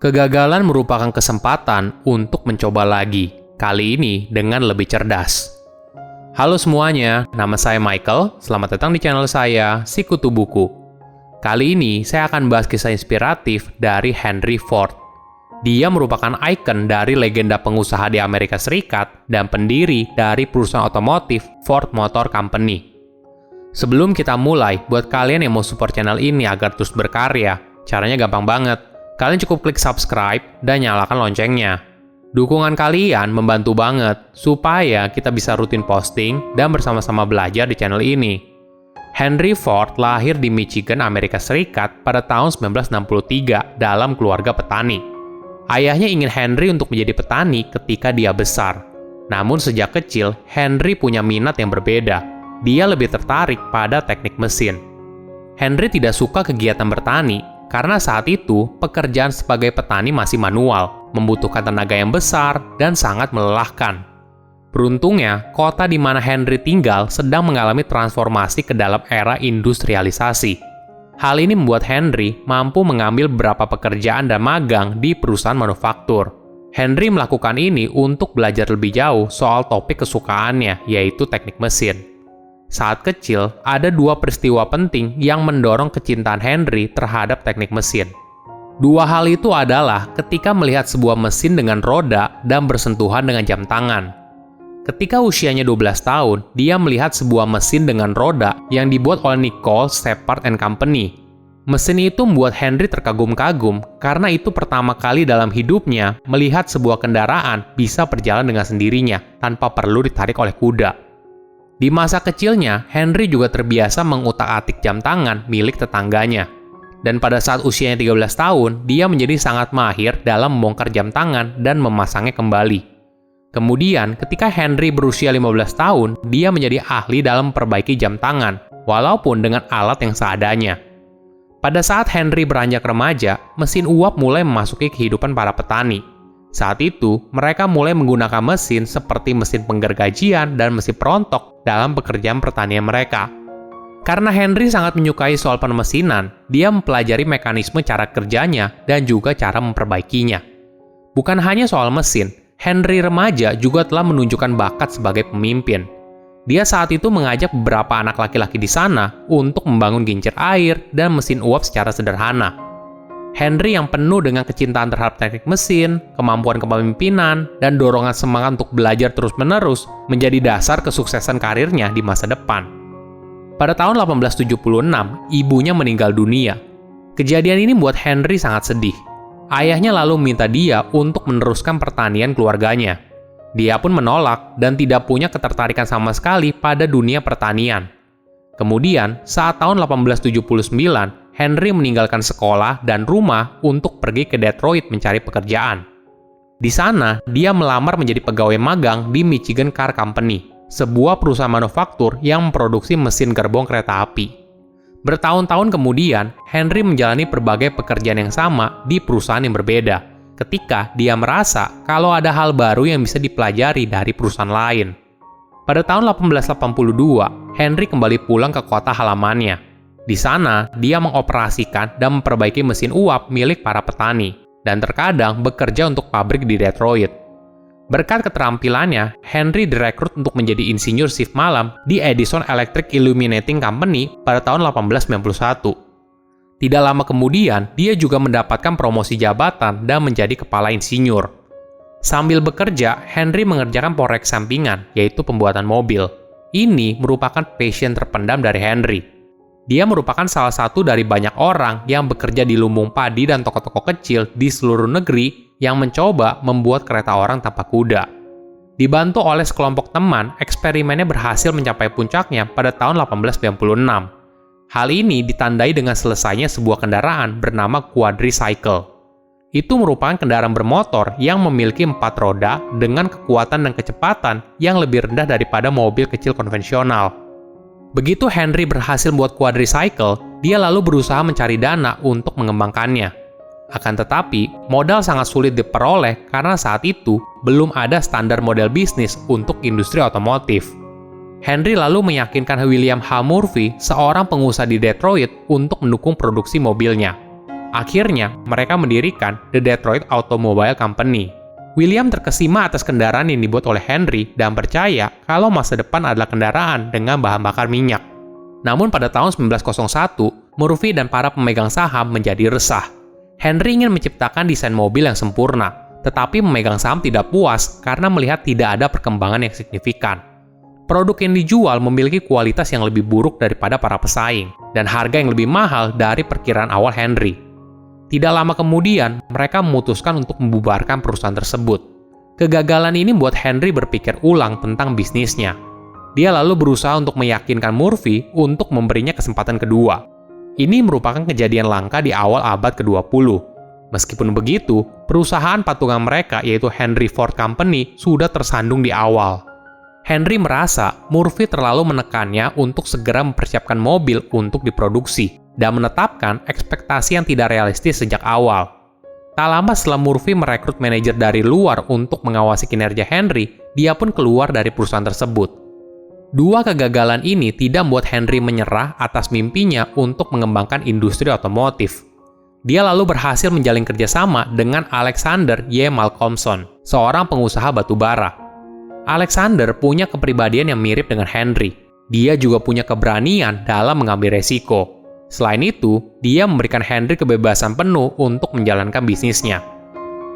Kegagalan merupakan kesempatan untuk mencoba lagi, kali ini dengan lebih cerdas. Halo semuanya, nama saya Michael, selamat datang di channel saya, Sikutu Buku. Kali ini saya akan bahas kisah inspiratif dari Henry Ford. Dia merupakan ikon dari legenda pengusaha di Amerika Serikat dan pendiri dari perusahaan otomotif Ford Motor Company. Sebelum kita mulai, buat kalian yang mau support channel ini agar terus berkarya, caranya gampang banget. Kalian cukup klik subscribe dan nyalakan loncengnya. Dukungan kalian membantu banget supaya kita bisa rutin posting dan bersama-sama belajar di channel ini. Henry Ford lahir di Michigan, Amerika Serikat pada tahun 1963 dalam keluarga petani. Ayahnya ingin Henry untuk menjadi petani ketika dia besar. Namun sejak kecil, Henry punya minat yang berbeda. Dia lebih tertarik pada teknik mesin. Henry tidak suka kegiatan bertani, karena saat itu, pekerjaan sebagai petani masih manual, membutuhkan tenaga yang besar, dan sangat melelahkan. Beruntungnya, kota di mana Henry tinggal sedang mengalami transformasi ke dalam era industrialisasi. Hal ini membuat Henry mampu mengambil beberapa pekerjaan dan magang di perusahaan manufaktur. Henry melakukan ini untuk belajar lebih jauh soal topik kesukaannya, yaitu teknik mesin. Saat kecil, ada dua peristiwa penting yang mendorong kecintaan Henry terhadap teknik mesin. Dua hal itu adalah ketika melihat sebuah mesin dengan roda dan bersentuhan dengan jam tangan. Ketika usianya 12 tahun, dia melihat sebuah mesin dengan roda yang dibuat oleh Nichols Shepard & Company. Mesin itu membuat Henry terkagum-kagum karena itu pertama kali dalam hidupnya melihat sebuah kendaraan bisa berjalan dengan sendirinya tanpa perlu ditarik oleh kuda. Di masa kecilnya, Henry juga terbiasa mengutak-atik jam tangan milik tetangganya. Dan pada saat usianya 13 tahun, dia menjadi sangat mahir dalam membongkar jam tangan dan memasangnya kembali. Kemudian, ketika Henry berusia 15 tahun, dia menjadi ahli dalam memperbaiki jam tangan, walaupun dengan alat yang seadanya. Pada saat Henry beranjak remaja, mesin uap mulai memasuki kehidupan para petani. Saat itu, mereka mulai menggunakan mesin seperti mesin penggergajian dan mesin perontok dalam pekerjaan pertanian mereka. Karena Henry sangat menyukai soal permesinan, dia mempelajari mekanisme cara kerjanya dan juga cara memperbaikinya. Bukan hanya soal mesin, Henry remaja juga telah menunjukkan bakat sebagai pemimpin. Dia saat itu mengajak beberapa anak laki-laki di sana untuk membangun kincir air dan mesin uap secara sederhana. Henry yang penuh dengan kecintaan terhadap teknik mesin, kemampuan kepemimpinan, dan dorongan semangat untuk belajar terus-menerus menjadi dasar kesuksesan karirnya di masa depan. Pada tahun 1876, ibunya meninggal dunia. Kejadian ini membuat Henry sangat sedih. Ayahnya lalu meminta dia untuk meneruskan pertanian keluarganya. Dia pun menolak dan tidak punya ketertarikan sama sekali pada dunia pertanian. Kemudian, saat tahun 1879, Henry meninggalkan sekolah dan rumah untuk pergi ke Detroit mencari pekerjaan. Di sana, dia melamar menjadi pegawai magang di Michigan Car Company, sebuah perusahaan manufaktur yang memproduksi mesin gerbong kereta api. Bertahun-tahun kemudian, Henry menjalani berbagai pekerjaan yang sama di perusahaan yang berbeda, ketika dia merasa kalau ada hal baru yang bisa dipelajari dari perusahaan lain. Pada tahun 1882, Henry kembali pulang ke kota halamannya. Di sana, dia mengoperasikan dan memperbaiki mesin uap milik para petani, dan terkadang bekerja untuk pabrik di Detroit. Berkat keterampilannya, Henry direkrut untuk menjadi insinyur shift malam di Edison Electric Illuminating Company pada tahun 1891. Tidak lama kemudian, dia juga mendapatkan promosi jabatan dan menjadi kepala insinyur. Sambil bekerja, Henry mengerjakan proyek sampingan, yaitu pembuatan mobil. Ini merupakan passion terpendam dari Henry. Dia merupakan salah satu dari banyak orang yang bekerja di lumbung padi dan toko-toko kecil di seluruh negeri yang mencoba membuat kereta orang tanpa kuda. Dibantu oleh sekelompok teman, eksperimennya berhasil mencapai puncaknya pada tahun 1896. Hal ini ditandai dengan selesainya sebuah kendaraan bernama quadricycle. Itu merupakan kendaraan bermotor yang memiliki 4 roda dengan kekuatan dan kecepatan yang lebih rendah daripada mobil kecil konvensional. Begitu Henry berhasil membuat quadricycle, dia lalu berusaha mencari dana untuk mengembangkannya. Akan tetapi, modal sangat sulit diperoleh karena saat itu belum ada standar model bisnis untuk industri otomotif. Henry lalu meyakinkan William H. Murphy, seorang pengusaha di Detroit, untuk mendukung produksi mobilnya. Akhirnya, mereka mendirikan The Detroit Automobile Company. William terkesima atas kendaraan yang dibuat oleh Henry dan percaya kalau masa depan adalah kendaraan dengan bahan bakar minyak. Namun pada tahun 1901, Murphy dan para pemegang saham menjadi resah. Henry ingin menciptakan desain mobil yang sempurna, tetapi pemegang saham tidak puas karena melihat tidak ada perkembangan yang signifikan. Produk yang dijual memiliki kualitas yang lebih buruk daripada para pesaing, dan harga yang lebih mahal dari perkiraan awal Henry. Tidak lama kemudian, mereka memutuskan untuk membubarkan perusahaan tersebut. Kegagalan ini membuat Henry berpikir ulang tentang bisnisnya. Dia lalu berusaha untuk meyakinkan Murphy untuk memberinya kesempatan kedua. Ini merupakan kejadian langka di awal abad ke-20. Meskipun begitu, perusahaan patungan mereka yaitu Henry Ford Company sudah tersandung di awal. Henry merasa Murphy terlalu menekannya untuk segera mempersiapkan mobil untuk diproduksi dan menetapkan ekspektasi yang tidak realistis sejak awal. Tak lama setelah Murphy merekrut manajer dari luar untuk mengawasi kinerja Henry, dia pun keluar dari perusahaan tersebut. Dua kegagalan ini tidak membuat Henry menyerah atas mimpinya untuk mengembangkan industri otomotif. Dia lalu berhasil menjalin kerjasama dengan Alexander Y. Malcolmson, seorang pengusaha batu bara. Alexander punya kepribadian yang mirip dengan Henry. Dia juga punya keberanian dalam mengambil resiko. Selain itu, dia memberikan Henry kebebasan penuh untuk menjalankan bisnisnya.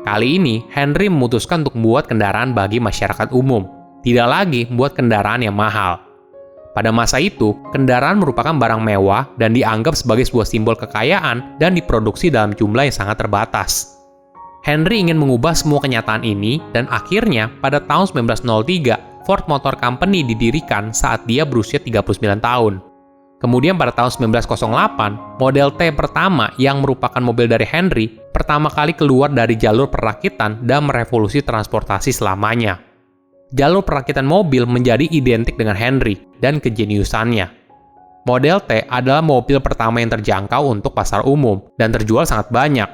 Kali ini, Henry memutuskan untuk membuat kendaraan bagi masyarakat umum, tidak lagi membuat kendaraan yang mahal. Pada masa itu, kendaraan merupakan barang mewah dan dianggap sebagai sebuah simbol kekayaan dan diproduksi dalam jumlah yang sangat terbatas. Henry ingin mengubah semua kenyataan ini dan akhirnya pada tahun 1903, Ford Motor Company didirikan saat dia berusia 39 tahun. Kemudian pada tahun 1908, Model T pertama yang merupakan mobil dari Henry pertama kali keluar dari jalur perakitan dan merevolusi transportasi selamanya. Jalur perakitan mobil menjadi identik dengan Henry dan kejeniusannya. Model T adalah mobil pertama yang terjangkau untuk pasar umum dan terjual sangat banyak.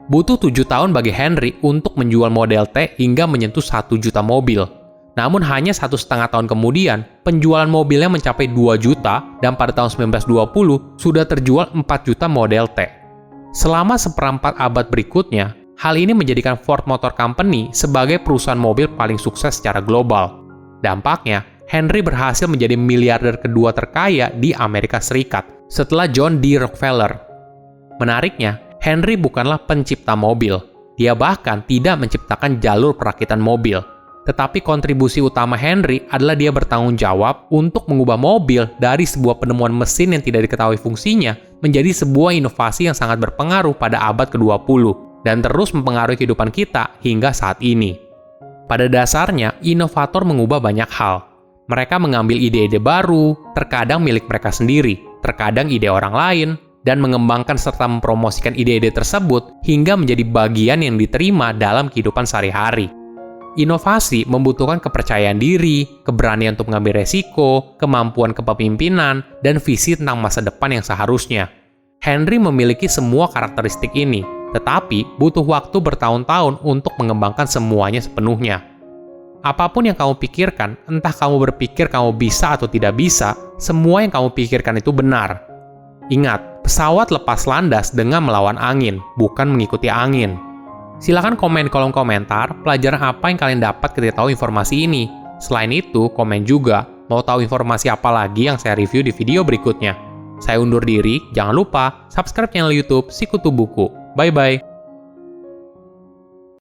Butuh 7 tahun bagi Henry untuk menjual Model T hingga menyentuh 1 juta mobil. Namun hanya 1,5 tahun kemudian, penjualan mobilnya mencapai 2 juta dan pada tahun 1920 sudah terjual 4 juta Model T. Selama seperempat abad berikutnya, hal ini menjadikan Ford Motor Company sebagai perusahaan mobil paling sukses secara global. Dampaknya, Henry berhasil menjadi miliarder kedua terkaya di Amerika Serikat setelah John D. Rockefeller. Menariknya, Henry bukanlah pencipta mobil. Dia bahkan tidak menciptakan jalur perakitan mobil. Tetapi kontribusi utama Henry adalah dia bertanggung jawab untuk mengubah mobil dari sebuah penemuan mesin yang tidak diketahui fungsinya menjadi sebuah inovasi yang sangat berpengaruh pada abad ke-20 dan terus mempengaruhi kehidupan kita hingga saat ini. Pada dasarnya, inovator mengubah banyak hal. Mereka mengambil ide-ide baru, terkadang milik mereka sendiri, terkadang ide orang lain, dan mengembangkan serta mempromosikan ide-ide tersebut hingga menjadi bagian yang diterima dalam kehidupan sehari-hari. Inovasi membutuhkan kepercayaan diri, keberanian untuk mengambil resiko, kemampuan kepemimpinan, dan visi tentang masa depan yang seharusnya. Henry memiliki semua karakteristik ini, tetapi butuh waktu bertahun-tahun untuk mengembangkan semuanya sepenuhnya. Apapun yang kamu pikirkan, entah kamu berpikir kamu bisa atau tidak bisa, semua yang kamu pikirkan itu benar. Ingat, pesawat lepas landas dengan melawan angin, bukan mengikuti angin. Silahkan komen di kolom komentar pelajaran apa yang kalian dapat ketika tahu informasi ini. Selain itu, komen juga mau tahu informasi apa lagi yang saya review di video berikutnya. Saya undur diri, jangan lupa subscribe channel YouTube Sikutu Buku. Bye-bye.